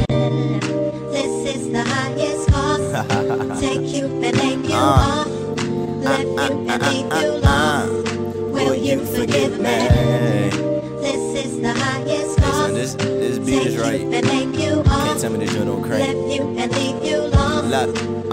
This is the highest cost. Take you and make you off. Left you and leave you lost. Will you forgive me? This is the highest cost. This beat is right. And make you off. Can't tell me this joint don't crack. Left you and leave you lost.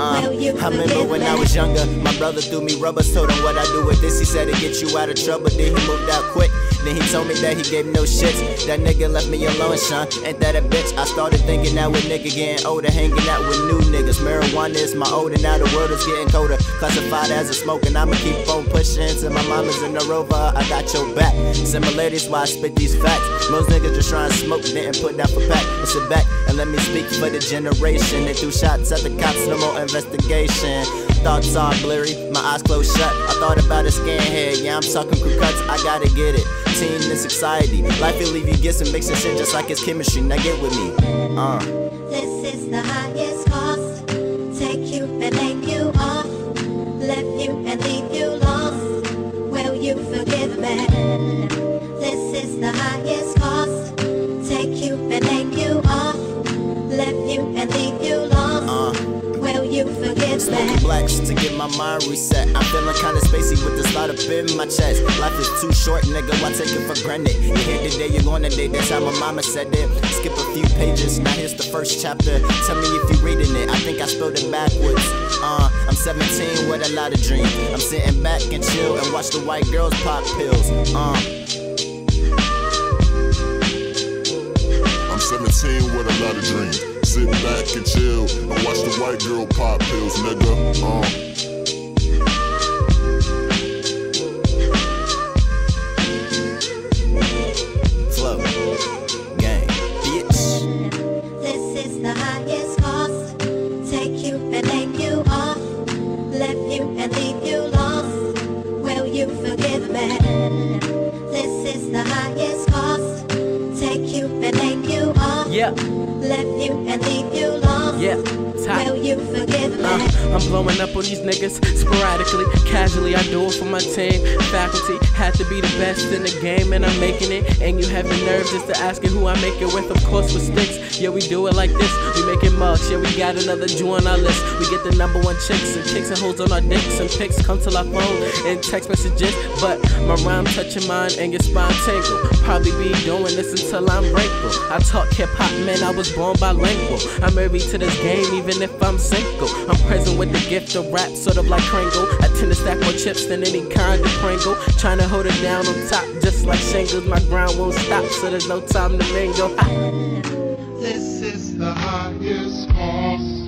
I remember when I was younger, my brother threw me rubbers, told him what I do with this. He said it get you out of trouble, then he moved out quick. Then he told me that he gave no shits. That nigga left me alone, son. Ain't that a bitch? I started thinking that with nigga getting older, hanging out with new niggas. Marijuana is my older, now the world is getting colder. Classified as a smoke, and I'ma keep on pushing till my mama's in the Rover. I got your back. Similarities why I spit these facts. Most niggas just try and smoke, didn't put down for pack. But sit back and let me speak for the generation. They threw shots at the cops, no more investigation. Thoughts are blurry, my eyes closed shut. I thought about a scanhead, yeah, I'm talking crew cuts, I gotta get it. Teenness anxiety, life will leave you guessing, mixing shit just like it's chemistry. Now get with me. This is the highest cost. Take you and make you off. Left you and leave you lost. Will you forgive me? This is the highest cost. Take you and make you off. Left you and leave you lost. Will you forgive me? Smoking blacks to get my mind reset. I'm feeling kinda spacey with this light up in my chest. Life is too short, nigga, why take it for granted? You're here today, you're going today, that's how my mama said it. Skip a few pages, now here's the first chapter. Tell me if you're reading it, I think I spelled it backwards. I'm 17 with a lot of dreams. I'm sitting back and chill and watch the white girls pop pills. I'm 17 with a lot of dreams. Sit back and chill and watch the white girl pop pills, nigga. Flow, gang, bitch. This is the highest cost. Take you and make you off. Left you and leave you lost. Will you forgive me? This is the highest cost. Take you and make you off. Yeah. Left you and leave you lost. Yeah. Will you forgive me? I'm blowing up on these niggas sporadically, casually. I do it for my team. Faculty had to be the best in the game, and I'm making it. And you have the nerve just to ask it who I make it with. Of course, with sticks. Yeah, we do it like this. We making mugs. Yeah, we got another Jew on our list. We get the #1 chicks and kicks and holds on our dicks, and pics come to our phone and text messages. But my rhyme touching mine and your spine tingle. Probably be doing this until I'm wrinkled. I talk hip hop, man. I was born bilingual. I'm married to this game, even if I'm single. I'm present with the gift of rap, sort of like Kringle. I tend to stack more chips than any kind of Pringle. Trying to hold it down on top, just like shingles. My grind won't stop, so there's no time to mingle. This is the highest cost.